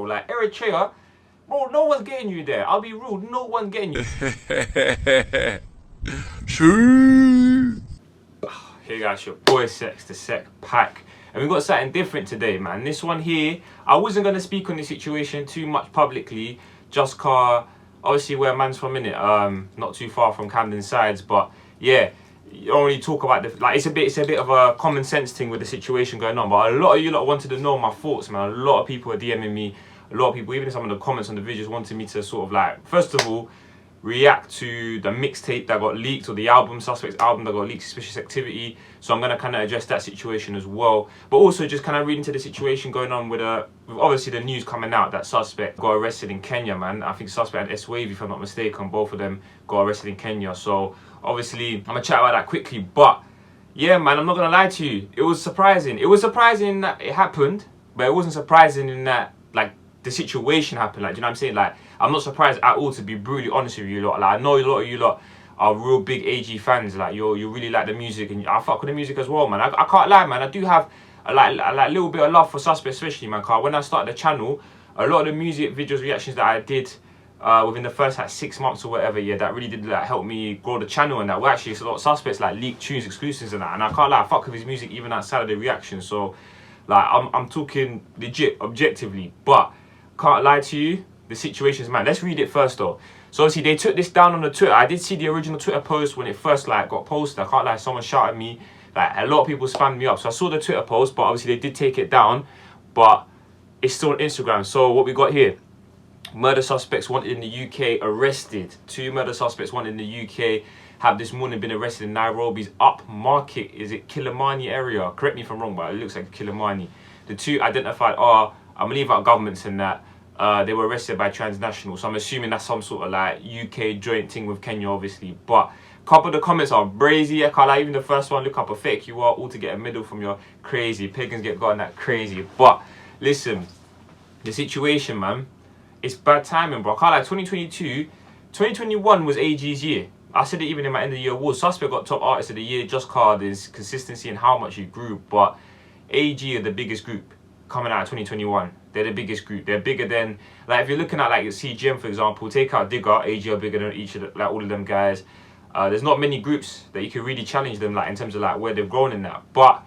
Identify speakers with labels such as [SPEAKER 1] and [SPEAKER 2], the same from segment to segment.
[SPEAKER 1] bro. Like, Eritrea, bro, no one's getting you there. I'll be real, no one's getting you. Hey guys, your boy Sex, TheSecPaq. And we got something different today, man. This one here, I wasn't going to speak on this situation too much publicly, just cause, obviously where man's from, innit, not too far from Camden sides, but yeah, you don't really talk about the, like, it's a bit of a common sense thing with the situation going on, but a lot of you lot wanted to know my thoughts, man. A lot of people are DMing me, a lot of people, even some of the comments on the videos, wanted me to sort of like, first of all, react to the mixtape that got leaked, or the album, Suspect's album that got leaked, Suspicious Activity. So I'm going to kind of address that situation as well, but also just kind of read into the situation going on with obviously the news coming out that Suspect got arrested in Kenya, man. I think Suspect and S-Wave, if I'm not mistaken, both of them got arrested in Kenya. So obviously I'm gonna chat about that quickly, but yeah, man, I'm not gonna lie to you, it was surprising. It was surprising that it happened, but it wasn't surprising in that, like, the situation happened. Like, do you know what I'm saying? Like, I'm not surprised at all, to be brutally honest with you lot. Like, I know a lot of you lot are real big AG fans. Like, you really like the music, and I fuck with the music as well, man. I can't lie, man. I do have a little bit of love for Suspect, especially, man. Cause when I started the channel, a lot of the music videos, reactions that I did within the first like 6 months or whatever, yeah, that really did like help me grow the channel, and that were actually a lot of Suspects, like leaked tunes, exclusives and that. And I can't lie, I fuck with his music even outside of the reactions. So like, I'm talking legit, objectively, but can't lie to you, the situation's mad. Let's read it first though. So obviously they took this down on the Twitter. I did see the original Twitter post when it first like got posted. I can't lie, someone shouted me, like a lot of people spammed me up. So I saw the Twitter post, but obviously they did take it down, but it's still on Instagram. So what we got here: murder suspects wanted in the UK arrested. 2 murder suspects wanted in the UK have this morning been arrested in Nairobi's upmarket, is it Kilimani area? Correct me if I'm wrong, but it looks like Kilimani. The 2 identified are, I'm gonna leave out governments in that, they were arrested by transnational. So I'm assuming that's some sort of like UK joint thing with Kenya, obviously. But a couple of the comments are brazy. I can't lie, even the first one, look up a fake you are, all to get a middle from your crazy. Pagans get gotten that crazy. But listen, the situation, man, it's bad timing, bro. I can't lie, 2021 was AG's year. I said it even in my end of the year awards. Suspect got top artist of the year, just card his consistency and how much he grew. But AG are the biggest group coming out of 2021. They're the biggest group. They're bigger than, like, if you're looking at like CGM, for example, take out Digger, AG are bigger than each of the, like all of them guys. There's not many groups that you can really challenge them, like in terms of like where they've grown in that. But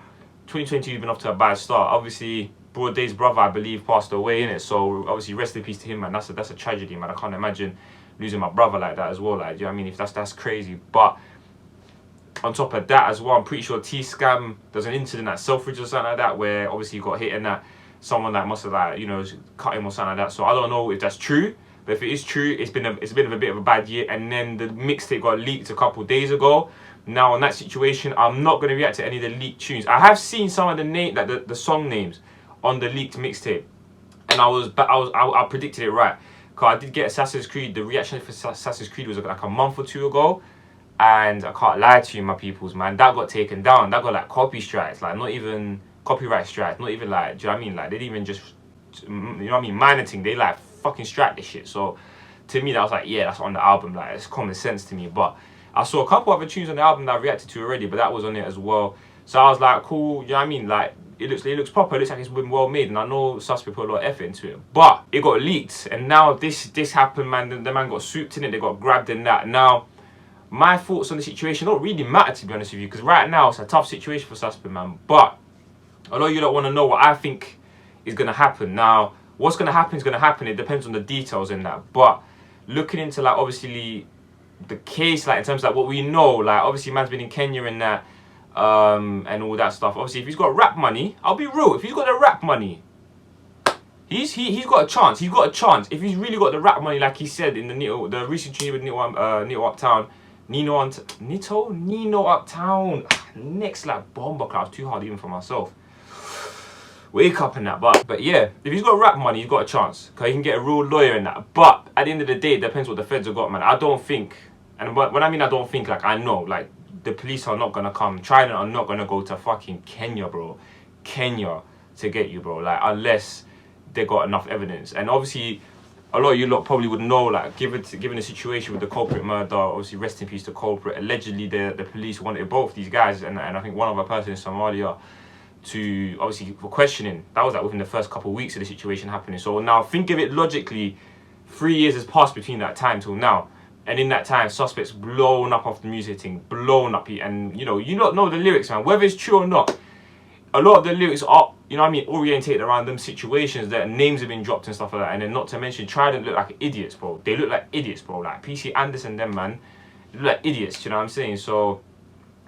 [SPEAKER 1] 2022 has been off to a bad start. Obviously Broad Day's brother, I believe, passed away in it, so obviously rest in peace to him, man. That's a tragedy, man. I can't imagine losing my brother like that as well. Like, do you know what I mean? If that's crazy. But on top of that as well, I'm pretty sure T-Scam, there's an incident at Selfridge or something like that, where obviously he got hit and that someone that must have, like, you know, cut him or something like that. So I don't know if that's true, but if it is true, it's been a bit of a bad year. And then the mixtape got leaked a couple of days ago. Now on that situation, I'm not going to react to any of the leaked tunes. I have seen some of the the song names on the leaked mixtape, and I predicted it right, because I did get Assassin's Creed. The reaction for Assassin's Creed was like a month or 2 ago, and I can't lie to you, my peoples, man, that got taken down. That got like copy strikes, like not even copyright strikes, not even like, do you know what I mean? Like, they didn't even just, you know what I mean, minor thing, they like fucking strike this shit. So to me, that was like, yeah, that's on the album, like, it's common sense to me. But I saw a couple other tunes on the album that I reacted to already, but that was on it as well. So I was like, cool, you know what I mean? Like, it looks proper, it looks like it's been well made, and I know Suspect put a lot of effort into it. But it got leaked, and now this happened, man. The man got swooped in it, they got grabbed in that. Now, my thoughts on the situation don't really matter, to be honest with you, because right now it's a tough situation for Suspect, man. But a lot of you don't want to know what I think is going to happen. Now, what's going to happen is going to happen. It depends on the details in that. But looking into, like, obviously the case, like in terms of like what we know, like obviously man's been in Kenya and that, and all that stuff. Obviously, if he's got rap money, I'll be real, if he's got the rap money, he's got a chance. He's got a chance if he's really got the rap money, like he said in the recent tune with Nino Uptown. Nino Uptown. Next, like, bomber class, too hard even for myself. Wake up and that. But yeah, if he's got rap money, he's got a chance, because he can get a real lawyer in that. But at the end of the day, it depends what the feds have got, man. I don't think, and when I mean I don't think, like, I know, like, the police are not gonna come, China are not gonna go to fucking Kenya, bro. Kenya to get you, bro. Like, unless they got enough evidence. And obviously, a lot of you lot probably would know, like, given the situation with the culprit murder, obviously rest in peace to culprit. Allegedly, the police wanted both these guys, and I think one other person in Somalia, to obviously for questioning. That was like within the first couple of weeks of the situation happening. So now think of it logically, 3 years has passed between that time till now. And in that time, Suspect's blown up off the music thing, blown up. And, you don't know the lyrics, man. Whether it's true or not, a lot of the lyrics are, orientated around them situations that names have been dropped and stuff like that. And then not to mention, Trident look like idiots, bro. They look like idiots, bro. Like PC Anderson, them, man. They look like idiots, you know what I'm saying? So,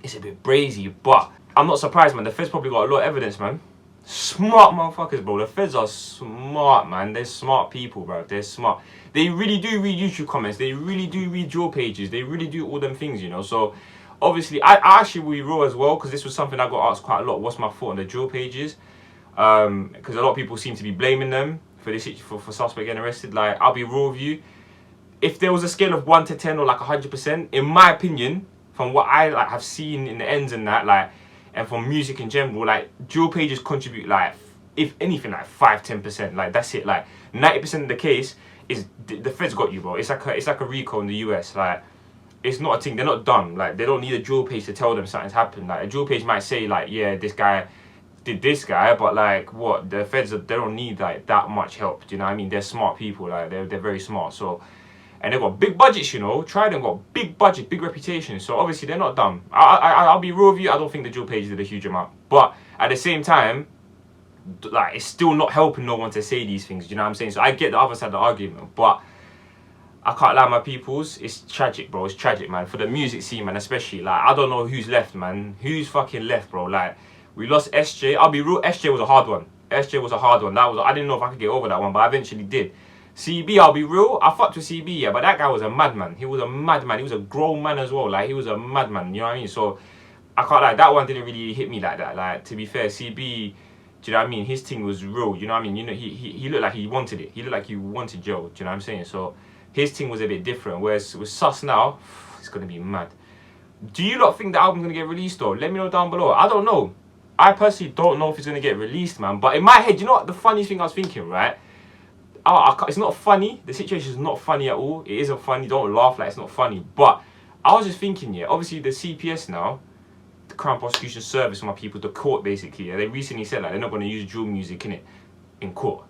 [SPEAKER 1] it's a bit brazy. But I'm not surprised, man. The Feds probably got a lot of evidence, man. Smart motherfuckers, bro. The Feds are smart, man. They're smart people, bro. They're smart. They really do read YouTube comments. They really do read draw pages. They really do all them things, So, obviously, I actually will be raw as well, because this was something I got asked quite a lot. What's my thought on the draw pages? Because a lot of people seem to be blaming them for this, for Suspect getting arrested. Like, I'll be raw with you. If there was a scale of 1 to 10 or like 100%, in my opinion, from what I have seen in the ends and that, and from music in general, dual pages contribute if anything, 5-10%. That's it. 90% of the case is the Feds got you, bro. It's like a RICO in the US. It's not a thing. They're not dumb. They don't need a dual page to tell them something's happened. A dual page might say yeah, this guy did this guy, but what the Feds they don't need that much help. Do you know what I mean? They're smart people. They're very smart. So. And they've got big budgets, Trident got big budget, big reputation. So obviously they're not dumb. I'll be real with you. I don't think the dual page did a huge amount. But at the same time, it's still not helping no one to say these things. Do you know what I'm saying? So I get the other side of the argument. But I can't lie, my peoples. It's tragic, bro. It's tragic, man. For the music scene, man, especially. I don't know who's left, man. Who's fucking left, bro? We lost SJ. I'll be real. SJ was a hard one. SJ was a hard one. I didn't know if I could get over that one, but I eventually did. CB, I'll be real, I fucked with CB, yeah, but that guy was a madman. He was a madman. He was a grown man as well. He was a madman, you know what I mean? So, I can't lie, that one didn't really hit me like that. To be fair, CB, do you know what I mean? His thing was real, you know what I mean? He looked like he wanted it. He looked like he wanted Joe, do you know what I'm saying? So, his thing was a bit different. Whereas with Sus now, it's going to be mad. Do you not think the album's going to get released though? Let me know down below. I don't know. I personally don't know if it's going to get released, man. But in my head, you know what the funniest thing I was thinking, right? It's not funny. The situation is not funny at all. It isn't funny. Don't laugh like it's not funny. But I was just thinking, yeah, obviously the CPS now, the Crown Prosecution Service, for my people, the court basically, they recently said they're not going to use drill music in court.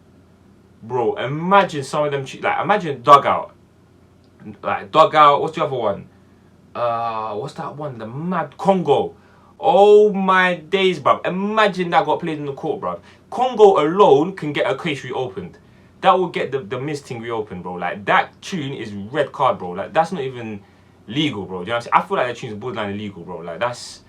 [SPEAKER 1] Bro, imagine some of them, imagine Dugout. Dugout, what's the other one? What's that one? The Mad Congo. Oh my days, bruv. Imagine that got played in the court, bruv. Congo alone can get a case reopened. That will get the Miz thing reopened, bro. That tune is red card, bro. That's not even legal, bro. Do you know what I'm saying? I feel like that tune is borderline illegal, bro. That's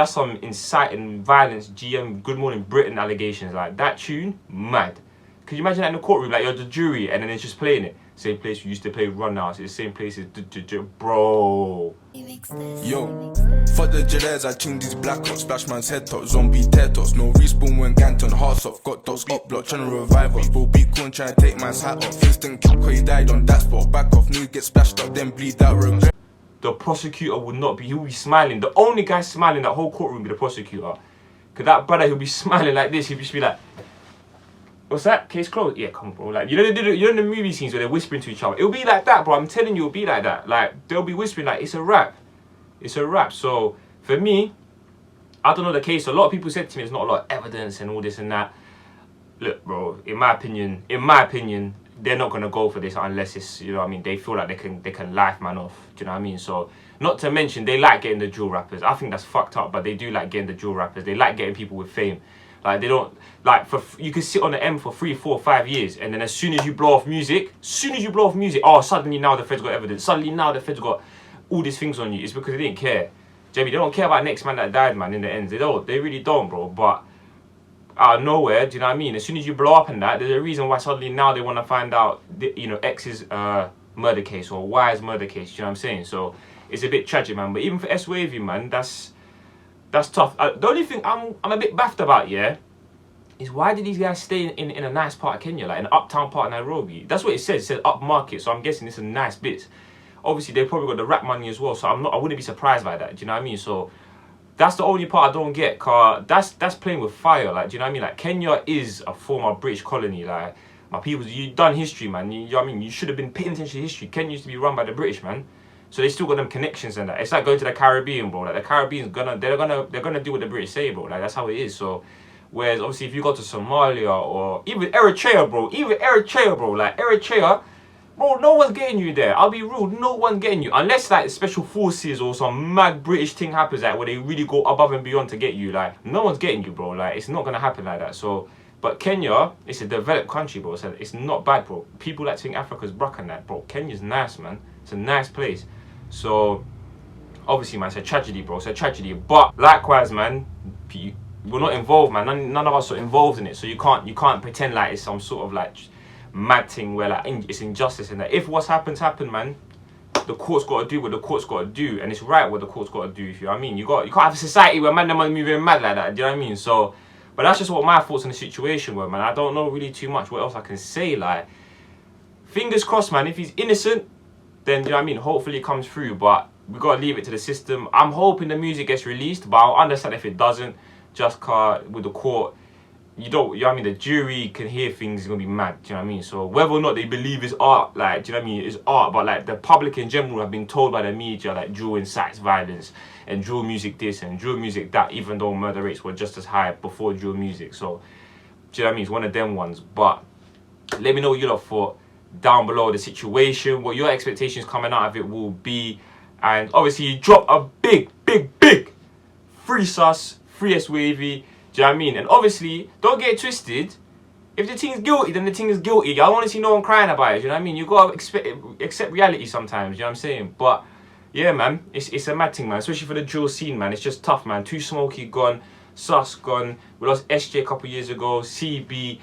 [SPEAKER 1] some inciting violence, GM, Good Morning Britain allegations. That tune, mad. Could you imagine that in the courtroom? You're the jury and then it's just playing it. Same place we used to play Run Now. It's the same place as bro.
[SPEAKER 2] Yo, fuck the Jades, I tuned these black ops, splash man's head top, zombie tetos, no respawn when Ganton, hearts off, got dogs up block, trying to revive us, bro, beat cool and trying to take man's hat off, instant kill, cause he died on that spot, back off, new get splashed up, then bleed out, regret.
[SPEAKER 1] The prosecutor would not be, he'll be smiling, the only guy smiling in that whole courtroom would be the prosecutor, cause that brother, he'll be smiling like this, he'll just be like, what's that? Case closed? Yeah, come on, bro. You know in the movie scenes where they're whispering to each other? It'll be like that, bro. I'm telling you, it'll be like that. They'll be whispering it's a rap. It's a rap. So, for me, I don't know the case. A lot of people said to me there's not a lot of evidence and all this and that. Look, bro, in my opinion, they're not going to go for this unless it's, you know what I mean, they feel like they can life man off. Do you know what I mean? So, not to mention, they like getting the dual rappers. I think that's fucked up, but they do like getting the dual rappers. They like getting people with fame. They don't, you can sit on the M for 3, 4, 5 years, and then as soon as you blow off music, oh, suddenly now the Feds got evidence, suddenly now the Feds got all these things on you. It's because they didn't care. Jamie, they don't care about next man that died, man, in the end. They really don't, bro. But out of nowhere, do you know what I mean? As soon as you blow up and that, there's a reason why suddenly now they want to find out, X's murder case or Y's murder case, do you know what I'm saying? So, it's a bit tragic, man. But even for S-Wavy, man, that's tough. The only thing I'm a bit baffed about, yeah, is why did these guys stay in a nice part of Kenya, in an uptown part of Nairobi? That's what it says. It says upmarket, so I'm guessing it's a nice bit. Obviously, they probably got the rap money as well, so I wouldn't be surprised by that. Do you know what I mean? So that's the only part I don't get, cause that's playing with fire. Do you know what I mean? Kenya is a former British colony. My people, you done history, man. You know what I mean? You should have been paying attention to history. Kenya used to be run by the British, man. So they still got them connections and that. It's like going to the Caribbean, bro. The Caribbean's they're gonna do what the British say, bro. That's how it is. So Whereas obviously if you go to Somalia or even Eritrea, bro, like Eritrea, bro, no one's getting you there. I'll be real, no one's getting you. Unless like special forces or some mad British thing happens, like where they really go above and beyond to get you. Like, no one's getting you, bro. Like, it's not gonna happen like that. So, but Kenya, it's a developed country, bro. So it's not bad, bro. People like to think Africa's bruck and that, bro. Kenya's nice, man. It's a nice place. So, obviously, man, it's a tragedy, bro. It's a tragedy. But likewise, man, we're not involved, man. None of us are involved in it. So you can't pretend like it's some sort of like mad thing where like it's injustice and that. If what's happened, man, the court's got to do what the court's got to do, and it's right what the court's got to do. If you know what I mean, you can't have a society where man them are moving mad like that. Do you know what I mean? So, but that's just what my thoughts on the situation were, man. I don't know really too much what else I can say. Like, fingers crossed, man. If he's innocent, then you know what I mean. Hopefully it comes through, but we gotta leave it to the system. I'm hoping the music gets released, but I'll understand if it doesn't. Just with the court. You know what I mean, the jury can hear things, it's gonna be mad, do you know what I mean? So whether or not they believe it's art, like, do you know what I mean, it's art, but like the public in general have been told by the media like drill incites violence and drill music this and drill music that, even though murder rates were just as high before drill music. So, do you know what I mean, it's one of them ones. But let me know what you lot thought down below, the situation, what your expectations coming out of it will be. And obviously drop a big free sus, free S Wavy. Do you know what I mean? And obviously, don't get it twisted. If the thing's guilty, then the thing is guilty. I don't want to see no one crying about it. Do you know what I mean? You gotta accept reality sometimes. You know what I'm saying? But yeah, man, it's a mad thing, man. Especially for the drill scene, man. It's just tough, man. Too Smoky gone, Sus gone. We lost SJ a couple years ago. CB,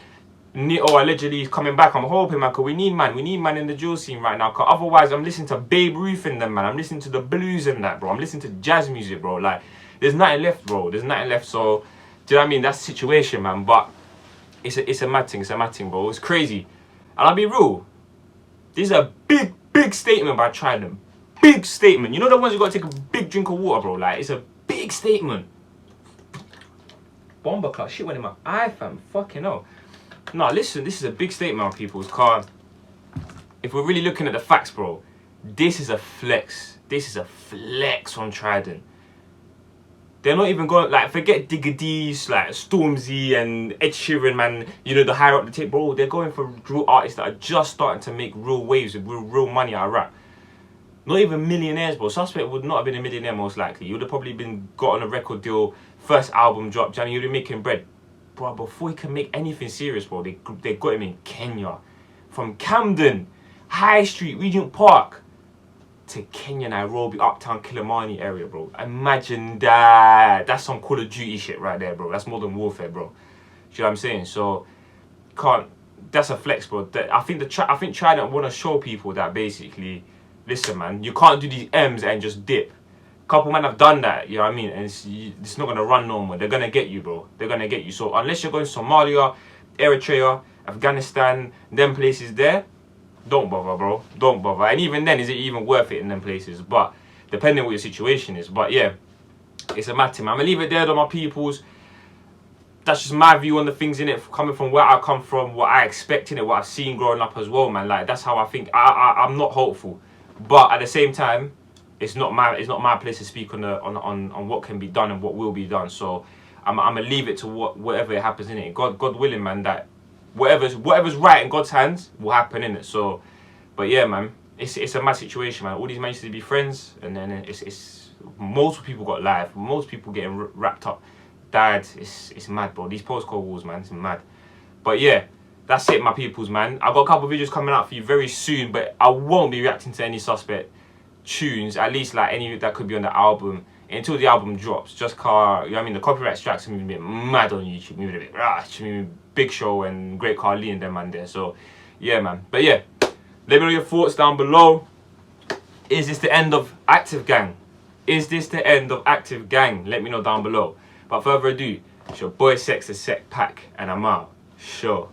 [SPEAKER 1] Nito allegedly is coming back. I'm hoping, man, because we need man in the drill scene right now. Because otherwise, I'm listening to Babe Ruth in them, man. I'm listening to the blues and that, bro. I'm listening to jazz music, bro. Like, there's nothing left, bro. There's nothing left. So, do you know what I mean? That's the situation, man. But it's a mad thing. It's a mad thing, bro. It's crazy. And I'll be real. This is a big statement by Trident. Big statement. You know the ones you got to take a big drink of water, bro? Like, it's a big statement. Bomber clock. Shit went in my eye, fam. Fucking hell. No, listen. This is a big statement on people's car. If we're really looking at the facts, bro, this is a flex. This is a flex on Trident. They're not even going, like, forget Digga D's, like, Stormzy and Ed Sheeran, man, you know, the higher up the tape, bro. They're going for real artists that are just starting to make real waves with real money out of rap. Not even millionaires, bro. Suspect would not have been a millionaire, most likely. He would have probably got on a record deal, first album drop, Johnny, he would have been making bread. Bro, before he can make anything serious, bro, they got him in Kenya. From Camden, High Street, Regent Park, to Kenya, Nairobi, Uptown, Kilimani area, bro. Imagine that. That's some Call of Duty shit right there, bro. That's Modern Warfare, bro. You know what I'm saying? So, that's a flex, bro. I think Trident want to show people that basically, listen, man, you can't do these M's and just dip. Couple men have done that, you know what I mean? And it's not going to run no more. They're going to get you, bro. They're going to get you. So, unless you're going Somalia, Eritrea, Afghanistan, them places there, don't bother, bro. Don't bother. And even then, is it even worth it in them places? But depending on what your situation is. But yeah, it's a mad thing, man. I'm going to leave it there to my peoples. That's just my view on the things in it, coming from where I come from, what I expect in it, what I've seen growing up as well, man. Like, that's how I think. I'm not hopeful. But at the same time, it's not my place to speak on what can be done and what will be done. So I'm going to leave it to whatever happens in it. God willing, man, that whatever's right in God's hands will happen in it. So, but yeah, man, it's a mad situation, man. All these men used to be friends, and then it's multiple people got live, most people getting wrapped up, died. It's mad, bro. These postcode wars, man, it's mad. But yeah, that's it, my peoples, man. I've got a couple of videos coming out for you very soon, but I won't be reacting to any Suspect tunes, at least like any that could be on the album, until the album drops. Just you know what I mean, the copyright strikes are moving a bit mad on YouTube, moving a bit rush, Big Show and Great Carly and them man there. So yeah, man. But yeah, let me know your thoughts down below. Is this the end of Active Gang? Is this the end of Active Gang? Let me know down below. But further ado, it's your boy Sex, TheSecPaq, and I'm out. Sure.